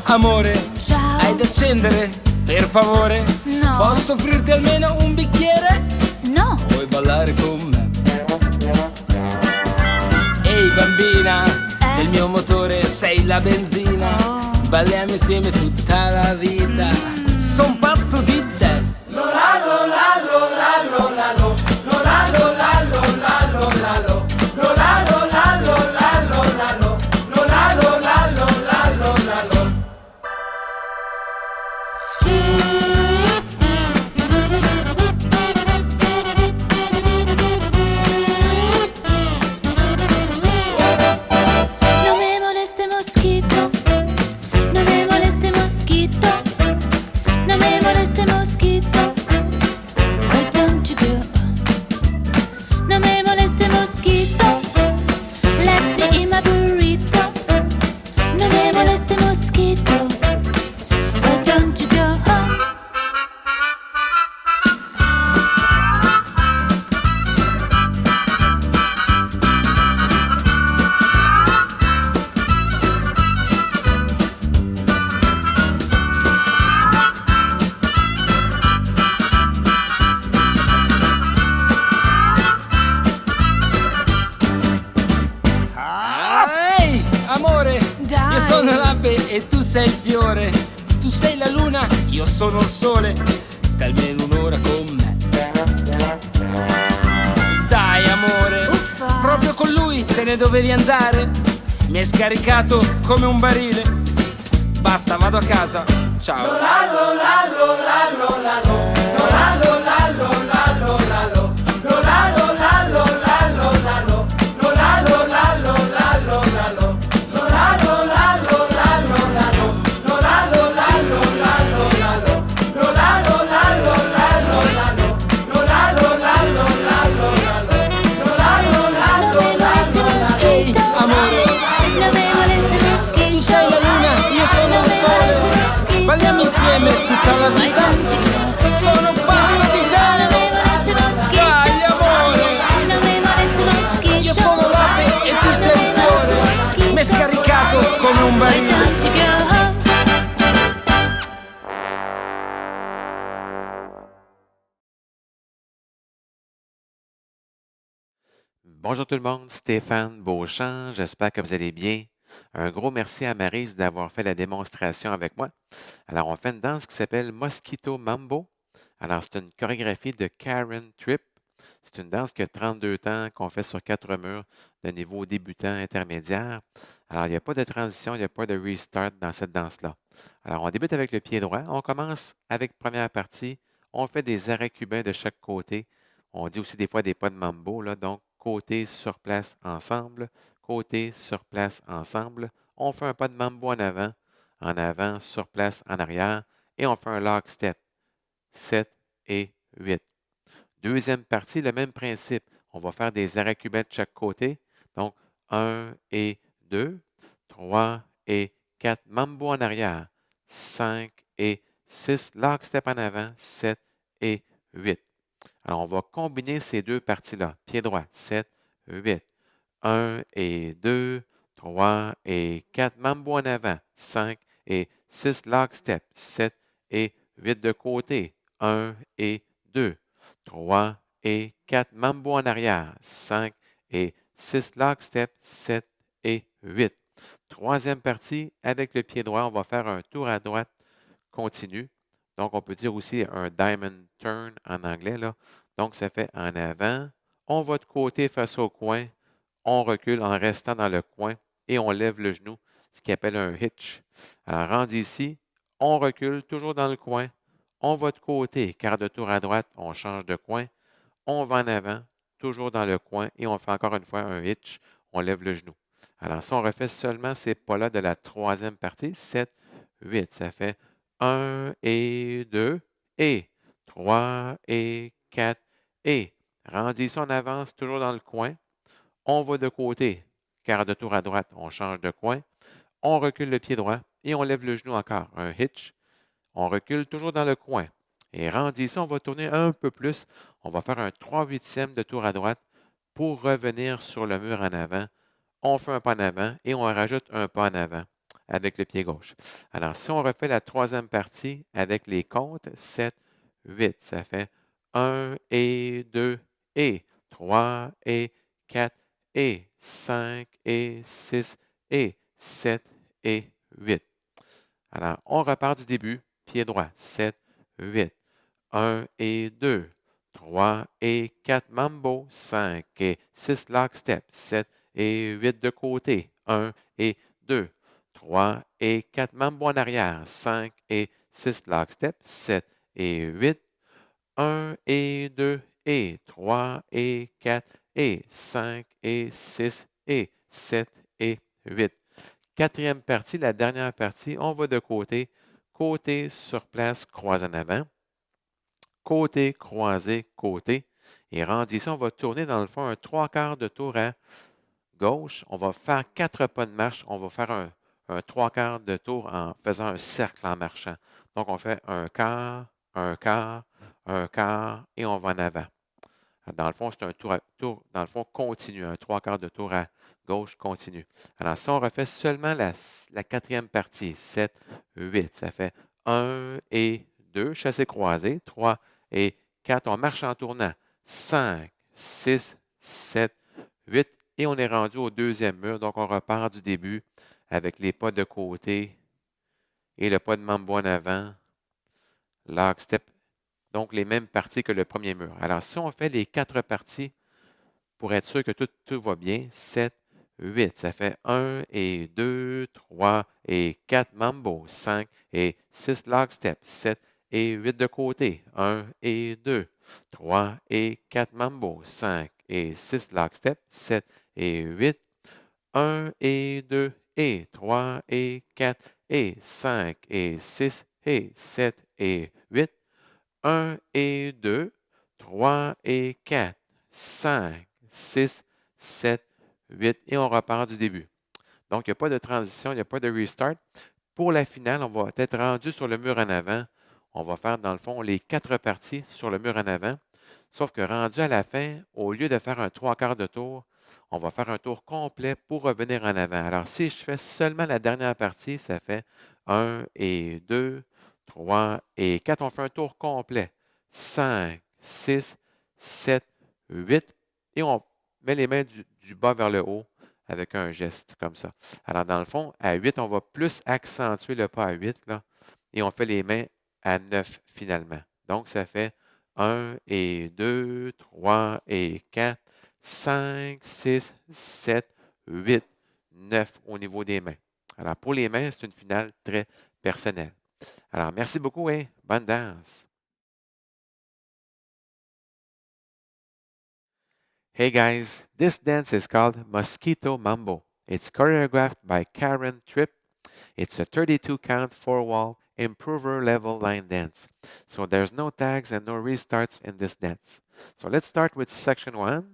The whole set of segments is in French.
Amore, Ciao. hai da accendere? Per favore? No. Posso offrirti almeno un bicchiere? No. Vuoi ballare con me? Ehi bambina, del mio motore sei la benzina. Balliamo insieme tutta la vita. Son pazzo di te. No me moleste mosquito. No me moleste mosquito. No me moleste mosquito. Why don't you go? No me moleste mosquito. Let me in my burrito. No me moleste mosquito. Why don't you go home? Ehi, amore, Dai. io sono l'ape e tu sei il fiore. Tu sei la luna, io sono il sole. Stai almeno un'ora con me. Dai, amore, Uffa. proprio con lui te ne dovevi andare. Mi hai scaricato come un barile. Basta, vado a casa. Ciao. Ehi, amore, No me moleste mosquito. tu sei la luna, io sono il sole. Balliamo insieme tutta la vita. Sono pazzo di te. Dai, amore, No me moleste mosquito. io sono l'ape e tu sei il fiore. Mi hai scaricato come un Why barile. don't you go home? Bonjour tout le monde, Stéphane Beauchamp, j'espère que vous allez bien. Un gros merci à Maryse d'avoir fait la démonstration avec moi. Alors, on fait une danse qui s'appelle Mosquito Mambo. Alors, c'est une chorégraphie de Karen Tripp. C'est une danse qui a 32 temps, qu'on fait sur 4 murs de niveau débutant, intermédiaire. Alors, il n'y a pas de transition, il n'y a pas de restart dans cette danse-là. Alors, on débute avec le pied droit. On commence avec première partie. On fait des arrêts cubains de chaque côté. On dit aussi des fois des pas de mambo, là, donc côté sur place ensemble, côté sur place ensemble. On fait un pas de mambo en avant, sur place, en arrière, et on fait un lock step, 7 et 8. Deuxième partie, le même principe. On va faire des arrêts cubains de chaque côté. Donc, 1 et 2, 3 et 4, mambo en arrière, 5 et 6, lock step en avant, 7 et 8. Alors, on va combiner ces deux parties-là. Pied droit, 7, 8. 1 et 2, 3 et 4. Mambo en avant, 5 et 6. Lock step, 7 et 8 de côté. 1 et 2, 3 et 4. Mambo en arrière, 5 et 6. Lock step, 7 et 8. Troisième partie, avec le pied droit, on va faire un tour à droite continu. Donc, on peut dire aussi un diamond turn en anglais, là. Donc, ça fait en avant, on va de côté face au coin, on recule en restant dans le coin et on lève le genou, ce qu'on appelle un hitch. Alors, rendu ici, on recule toujours dans le coin, on va de côté, quart de tour à droite, on change de coin, on va en avant, toujours dans le coin et on fait encore une fois un hitch, on lève le genou. Alors, si on refait seulement ces pas-là de la troisième partie, 7, 8, ça fait 1 et 2 et 3 et 4 et. Rendu ici, on avance toujours dans le coin. On va de côté, quart de tour à droite, on change de coin. On recule le pied droit et on lève le genou encore. Un hitch. On recule toujours dans le coin. Et rendu ici, on va tourner un peu plus. On va faire un 3/8 de tour à droite pour revenir sur le mur en avant. On fait un pas en avant et on rajoute un pas en avant avec le pied gauche. Alors, si on refait la troisième partie avec les comptes, 7, 8, ça fait 1 et 2 et 3 et 4 et 5 et 6 et 7 et 8. Alors, on repart du début. Pied droit, 7, 8, 1 et 2, 3 et 4 mambo, 5 et 6 lockstep, 7 et 8 de côté, 1 et 2, 3 et 4 mambo en arrière, 5 et 6 lockstep, 7 et 8, 1 et 2 et 3 et 4 et 5 et 6 et 7 et 8. Quatrième partie, la dernière partie, on va de côté, côté sur place, croise en avant, côté, croisé, côté. Et rendu ici, on va tourner dans le fond un 3/4 de tour à gauche. On va faire 4 pas de marche. On va faire un 3/4 de tour en faisant un cercle en marchant. Donc, on fait un quart, un quart, un quart et on va en avant. Dans le fond, c'est un tour, dans le fond, continu, un 3/4 de tour à gauche continu. Alors, si on refait seulement la quatrième partie, 7, 8, ça fait 1 et 2, chassé croisé, 3 et 4, on marche en tournant, 5, 6, 7, 8, et on est rendu au deuxième mur, donc on repart du début avec les pas de côté et le pas de mambo en avant, lock, step, donc les mêmes parties que le premier mur. Alors, si on fait les 4 parties, pour être sûr que tout va bien, 7, 8, ça fait 1 et 2, 3 et 4 mambo, 5 et 6 lockstep, 7 et 8 de côté, 1 et 2, 3 et 4 mambo, 5 et 6 lockstep, 7 et 8, 1 et 2 et 3 et 4 et 5 et 6 et 7 et 8, 1 et 2, 3 et 4, 5, 6, 7, 8 et on repart du début. Donc, il n'y a pas de transition, il n'y a pas de restart. Pour la finale, on va être rendu sur le mur en avant. On va faire, dans le fond, les 4 parties sur le mur en avant. Sauf que rendu à la fin, au lieu de faire un 3/4 de tour, on va faire un tour complet pour revenir en avant. Alors, si je fais seulement la dernière partie, ça fait 1 et 2, 3 et 4. On fait un tour complet. 5, 6, 7, 8. Et on met les mains du bas vers le haut avec un geste comme ça. Alors, dans le fond, à 8, on va plus accentuer le pas à 8, là, et on fait les mains à 9 finalement. Donc, ça fait 1 et 2, 3 et 4, 5, 6, 7, 8, 9 au niveau des mains. Alors, pour les mains, c'est une finale très personnelle. Alors, merci beaucoup et bonne danse. Hey guys, this dance is called Mosquito Mambo. It's choreographed by Karen Tripp. It's a 32 count 4-wall improver level line dance. So there's no tags and no restarts in this dance. So let's start with section 1.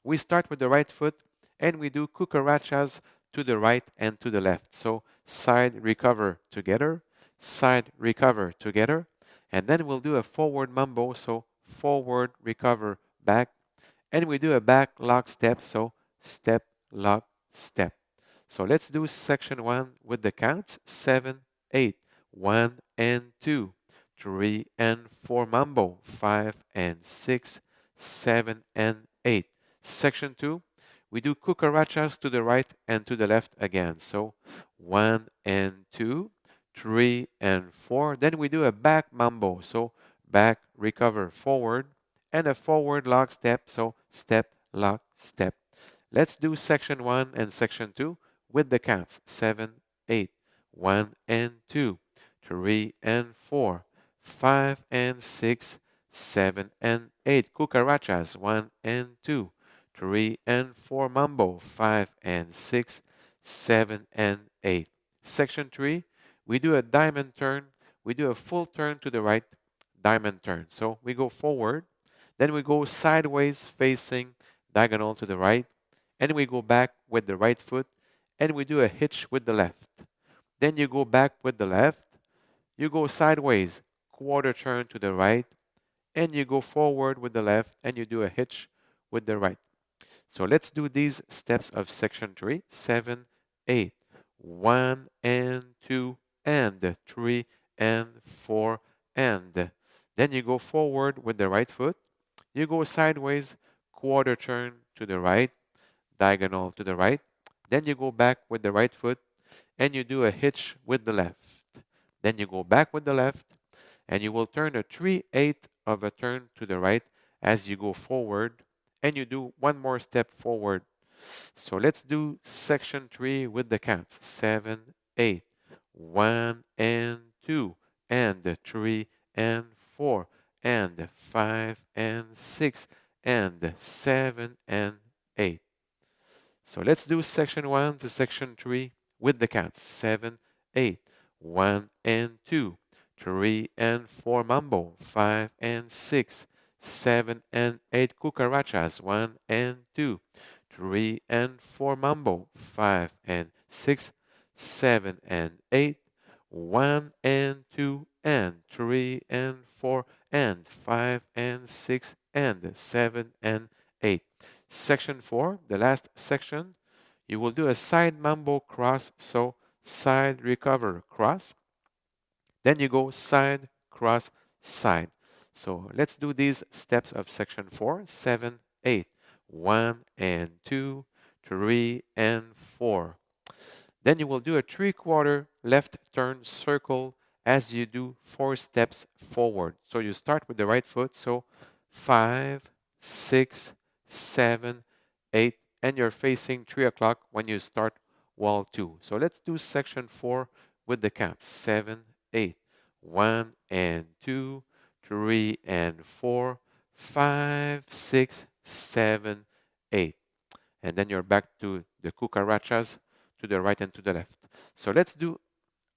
We start with the right foot and we do cucarachas to the right and to the left. So side recover together, side recover together, and then we'll do a forward mambo. So forward recover back, and we do a back lock step. So step lock step. So let's do section 1 with the counts 7, 8, 1 and 2, 3 and 4 mambo, 5 and 6, 7 and 8. Section 2, we do cucarachas to the right and to the left again. So 1 and 2, 3, and 4. Then we do a back mambo. So back, recover, forward, and a forward lock step. So step, lock, step. Let's do section 1 and section 2 with the counts. 7, 8, 1 and 2, 3 and 4, 5 and 6, 7 and 8. Cucarachas, 1 and 2, 3 and 4. Mambo, 5 and 6, 7 and 8. Section 3, we do a diamond turn. We do a full turn to the right, diamond turn. So we go forward, then we go sideways facing diagonal to the right, and we go back with the right foot, and we do a hitch with the left. Then you go back with the left, you go sideways, quarter turn to the right, and you go forward with the left, and you do a hitch with the right. So let's do these steps of section 3. 7, 8, 1 and 2, and 3 and 4, and. Then you go forward with the right foot, you go sideways, quarter turn to the right, diagonal to the right. Then you go back with the right foot, and you do a hitch with the left. Then you go back with the left, and you will turn a 3/8 of a turn to the right as you go forward, and you do one more step forward. So let's do section 3 with the counts. 7, 8, 1 and 2, and 3 and 4, and 5 and 6, and 7 and 8. So let's do section 1 to section 3 with the counts. 7, 8, 1 and 2, 3 and 4. Mambo, 5 and 6, 7 and 8. Cucarachas, 1 and 2, 3 and 4. Mambo, 5 and 6, 7 and 8. 1 and 2, and 3 and 4, and 5 and 6, and 7 and 8. Section 4, the last section, you will do a side mambo cross. So side, recover, cross. Then you go side, cross, side. So let's do these steps of section 4. 7, 8, 1 and 2, 3 and 4. Then you will do a 3/4 left turn circle as you do 4 steps forward. So you start with the right foot. So 5, 6, 7, 8, and you're facing 3 o'clock when you start wall 2. So let's do section 4 with the counts. 7, 8, 1 and 2, 3 and 4, 5, 6, 7, 8. And then you're back to the cucarachas, to the right and to the left. So let's do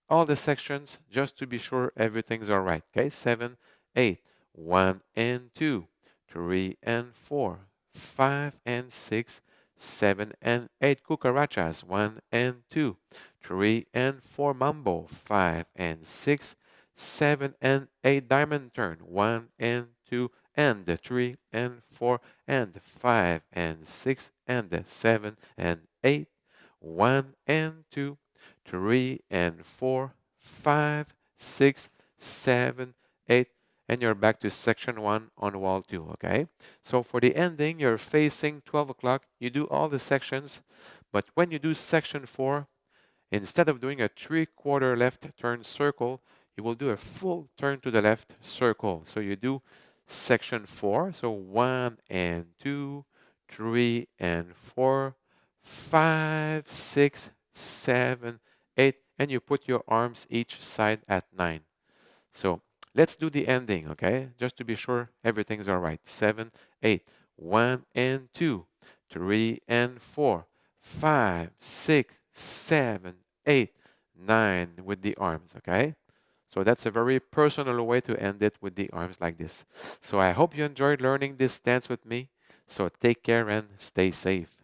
all the sections just to be sure everything's all right. Okay, 7, 8, 1 and 2, 3 and 4, 5 and 6, 7 and 8. Cucarachas, 1 and 2, 3 and 4. Mambo, 5 and 6, 7 and 8. Diamond turn, 1 and 2, and 3 and 4, and 5 and 6, and 7 and 8. 1 and 2, 3 and 4, 5, 6, 7, 8, and you're back to section 1 on wall 2, okay? So for the ending, you're facing 12 o'clock. You do all the sections, but when you do section 4, instead of doing a 3/4 left turn circle, you will do a full turn to the left circle. So you do section 4, so 1 and 2, 3 and 4, 5, 6, 7, 8, and you put your arms each side at 9. So let's do the ending, okay? Just to be sure everything's all right. 7, 8, 1 and 2, 3 and 4, 5, 6, 7, 8, 9 with the arms, okay? So that's a very personal way to end it with the arms like this. So I hope you enjoyed learning this dance with me. So take care and stay safe.